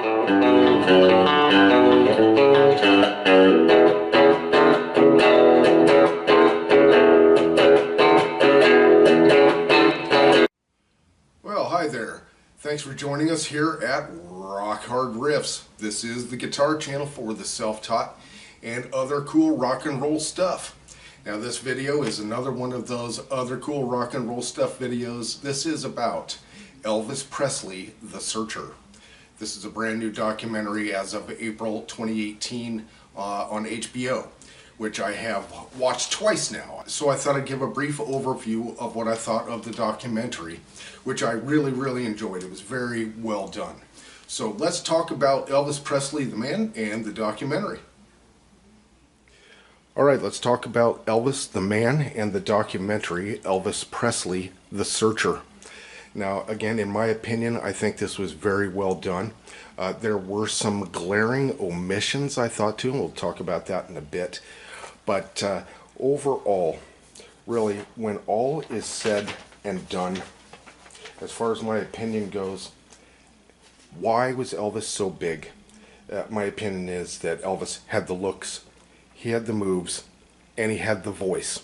Well, hi there. Thanks for joining us here at Rock Hard Riffs. This is the guitar channel for the self-taught and other cool rock and roll stuff. Now this video is another one of those other cool rock and roll stuff videos. This is about Elvis Presley, The Searcher. This is a brand new documentary as of April 2018 on HBO, which I have watched twice now. So I thought I'd give a brief overview of what I thought of the documentary, which I really enjoyed. It was very well done. So let's talk about Elvis Presley, the man, and the documentary. Alright, let's talk about Elvis, the man, and the documentary, Elvis Presley, The Searcher. Now, again, in my opinion, I think this was very well done. There were some glaring omissions, I thought, too, and we'll talk about that in a bit. But overall, really, when all is said and done, as far as my opinion goes, why was Elvis so big? My opinion is that Elvis had the looks, he had the moves, and he had the voice.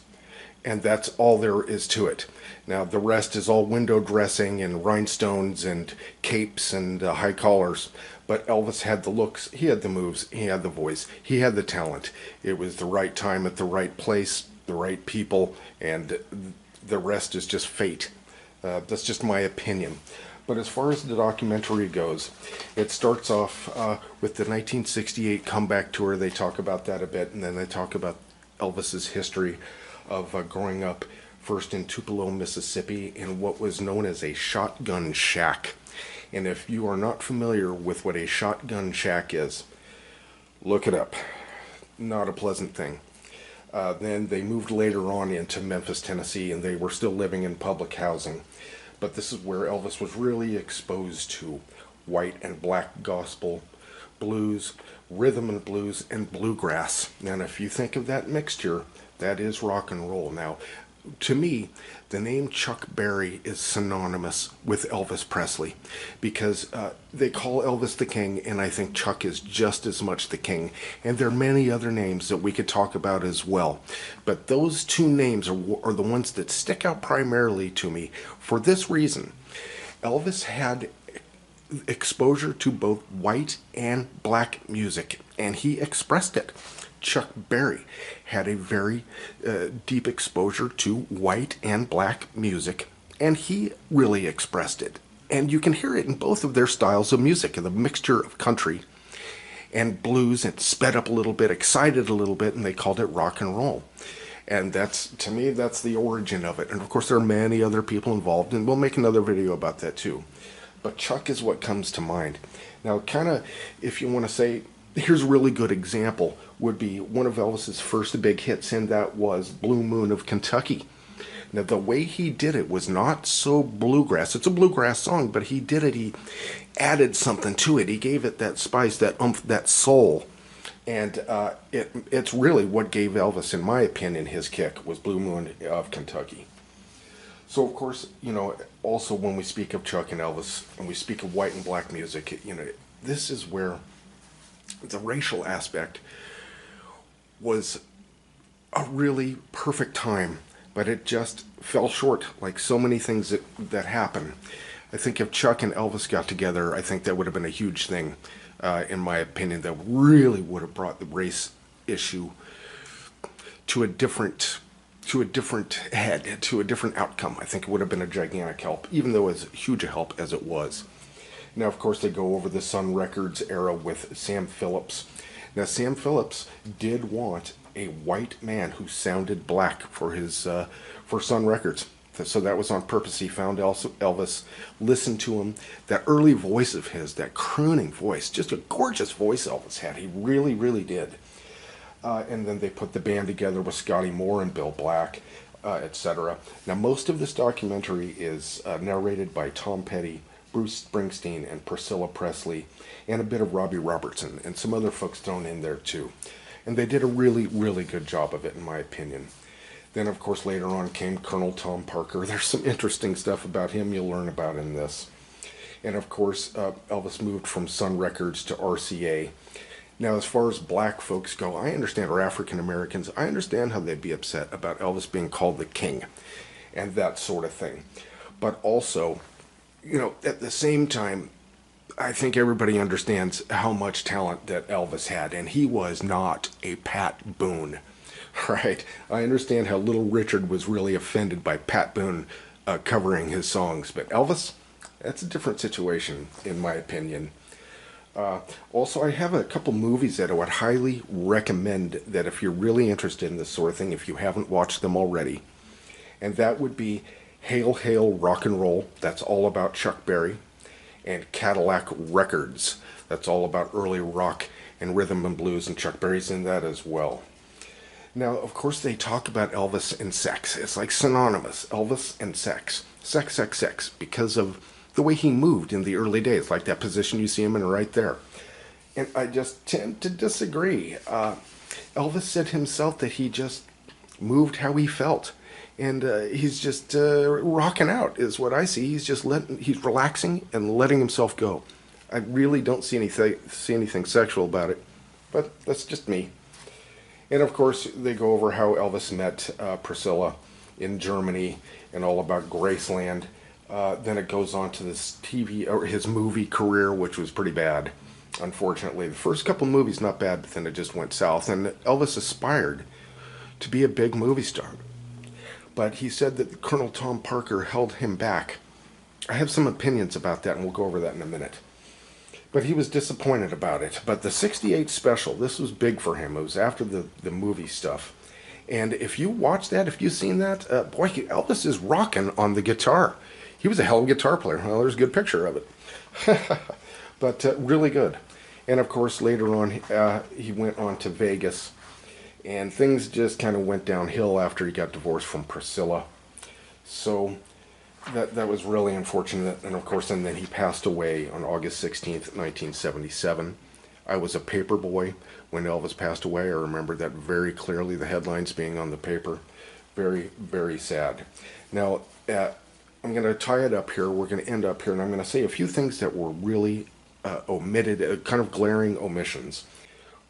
And that's all there is to it. Now, the rest is all window dressing and rhinestones and capes and high collars. But Elvis had the looks, he had the moves, he had the voice, he had the talent. It was the right time at the right place, the right people, and the rest is just fate. That's just my opinion. But as far as the documentary goes, it starts off with the 1968 comeback tour. They talk about that a bit, and then they talk about Elvis's history of growing up first in Tupelo, Mississippi, in what was known as a shotgun shack. And if you are not familiar with what a shotgun shack is, look it up. Not a pleasant thing. Then they moved later on into Memphis, Tennessee, and they were still living in public housing. But this is where Elvis was really exposed to white and black gospel, blues, rhythm and blues, and bluegrass. And if you think of that mixture, that is rock and roll. Now, to me, the name Chuck Berry is synonymous with Elvis Presley because they call Elvis the King, and I think Chuck is just as much the king. And there are many other names that we could talk about as well. But those two names are the ones that stick out primarily to me for this reason. Elvis had exposure to both white and black music, and he expressed it. Chuck Berry had a very deep exposure to white and black music, and he really expressed it. And you can hear it in both of their styles of music, the mixture of country and blues, and sped up a little bit, excited a little bit, and they called it rock and roll. And that's, to me, that's the origin of it. And of course there are many other people involved, and we'll make another video about that too. But Chuck is what comes to mind. Now, kind of, if you want to say, here's a really good example, would be one of Elvis's first big hits, and that was Blue Moon of Kentucky. Now, the way he did it was not so bluegrass. It's a bluegrass song, but he did it, he added something to it. He gave it that spice, that oomph, that soul. And it's really what gave Elvis, in my opinion, his kick, was Blue Moon of Kentucky. So, of course, you know, also when we speak of Chuck and Elvis, and we speak of white and black music, you know, this is where the racial aspect was a really perfect time, but it just fell short, like so many things that happen. I think if Chuck and Elvis got together, I think that would have been a huge thing, in my opinion, that really would have brought the race issue to a different head, to a different outcome. I think it would have been a gigantic help, even though as huge a help as it was. Now, of course, they go over the Sun Records era with Sam Phillips. Now, Sam Phillips did want a white man who sounded black for his for Sun Records. So that was on purpose. He found Elvis, listened to him. That early voice of his, that crooning voice, just a gorgeous voice Elvis had. He really did. And then they put the band together with Scotty Moore and Bill Black, etc. Now, most of this documentary is narrated by Tom Petty, Bruce Springsteen, and Priscilla Presley, and a bit of Robbie Robertson, and some other folks thrown in there too. And they did a really good job of it, in my opinion. Then, of course, later on came Colonel Tom Parker. There's some interesting stuff about him you'll learn about in this. And of course, Elvis moved from Sun Records to RCA. Now, as far as black folks go, I understand, or African Americans, I understand how they'd be upset about Elvis being called the king and that sort of thing. But also, at the same time, I think everybody understands how much talent that Elvis had, and he was not a Pat Boone, right? I understand how Little Richard was really offended by Pat Boone covering his songs, but Elvis, that's a different situation, in my opinion. Also, I have a couple movies that I would highly recommend that if you're really interested in this sort of thing, if you haven't watched them already, and that would be Hail, Hail, Rock and Roll, that's all about Chuck Berry, and Cadillac Records, that's all about early rock and rhythm and blues, and Chuck Berry's in that as well. Now, of course, they talk about Elvis and sex. It's like synonymous, Elvis and sex. Sex, sex, sex, because of the way he moved in the early days, like that position you see him in right there. And I just tend to disagree. Elvis said himself that he just moved how he felt. And he's just rocking out is what I see. He's relaxing and letting himself go. I really don't see anything sexual about it, but that's just me. And of course, they go over how Elvis met Priscilla in Germany and all about Graceland. Then it goes on to this TV or his movie career, which was pretty bad. Unfortunately, the first couple movies not bad, but then it just went south. And Elvis aspired to be a big movie star, but he said that Colonel Tom Parker held him back. I have some opinions about that, and we'll go over that in a minute. But he was disappointed about it. But the '68 special, this was big for him. It was after the movie stuff. And if you watch that, if you've seen that, boy, Elvis is rocking on the guitar. He was a hell of a guitar player. Well, there's a good picture of it. But really good. And of course, later on, he went on to Vegas. And things just kind of went downhill after he got divorced from Priscilla. So that was really unfortunate. And of course, and then he passed away on August 16th, 1977. I was a paper boy when Elvis passed away. I remember that very clearly, the headlines being on the paper. Very, very sad. Now, I'm going to tie it up here. We're going to end up here, and I'm going to say a few things that were really omitted, kind of glaring omissions.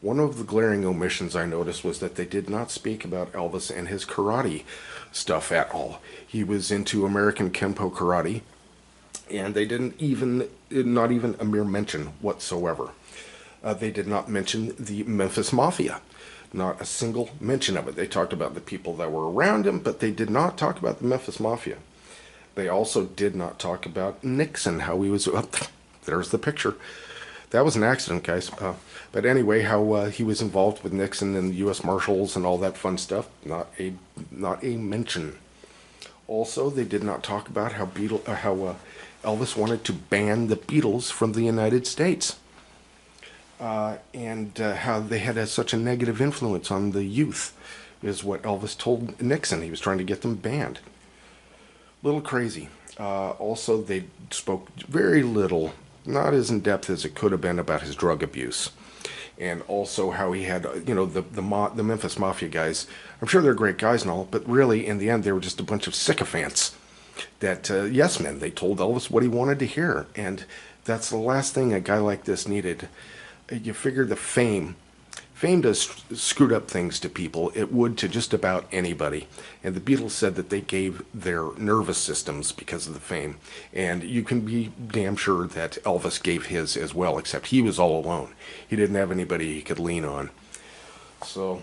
One of the glaring omissions I noticed was that they did not speak about Elvis and his karate stuff at all. He was into American Kempo karate, and they not even a mere mention whatsoever. They did not mention the Memphis Mafia. Not a single mention of it. They talked about the people that were around him, but they did not talk about the Memphis Mafia. They also did not talk about Nixon, how he was... there's the picture. That was an accident, guys. But anyway, how he was involved with Nixon and the U.S. Marshals and all that fun stuff. Not a mention. Also, they did not talk about how Elvis wanted to ban the Beatles from the United States. And how they had such a negative influence on the youth is what Elvis told Nixon. He was trying to get them banned. Little crazy. Also, they spoke very little, not as in depth as it could have been, about his drug abuse. And also how he had, the Memphis Mafia guys. I'm sure they're great guys and all, but really, in the end, they were just a bunch of sycophants that, yes men, they told Elvis what he wanted to hear. And that's the last thing a guy like this needed. You figure the fame does screwed up things to people. It would to just about anybody. And the Beatles said that they gave their nervous systems because of the fame. And you can be damn sure that Elvis gave his as well, except he was all alone. He didn't have anybody he could lean on. So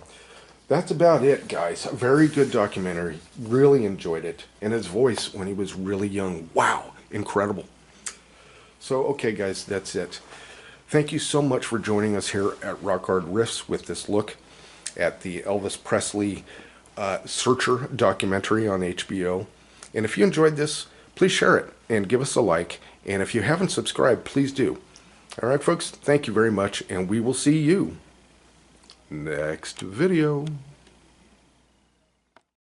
that's about it, guys. A very good documentary. Really enjoyed it. And his voice when he was really young. Wow, incredible. So, okay, guys, that's it. Thank you so much for joining us here at Rock Hard Riffs with this look at the Elvis Presley Searcher documentary on HBO. And if you enjoyed this, please share it and give us a like. And if you haven't subscribed, please do. All right, folks, thank you very much, and we will see you next video.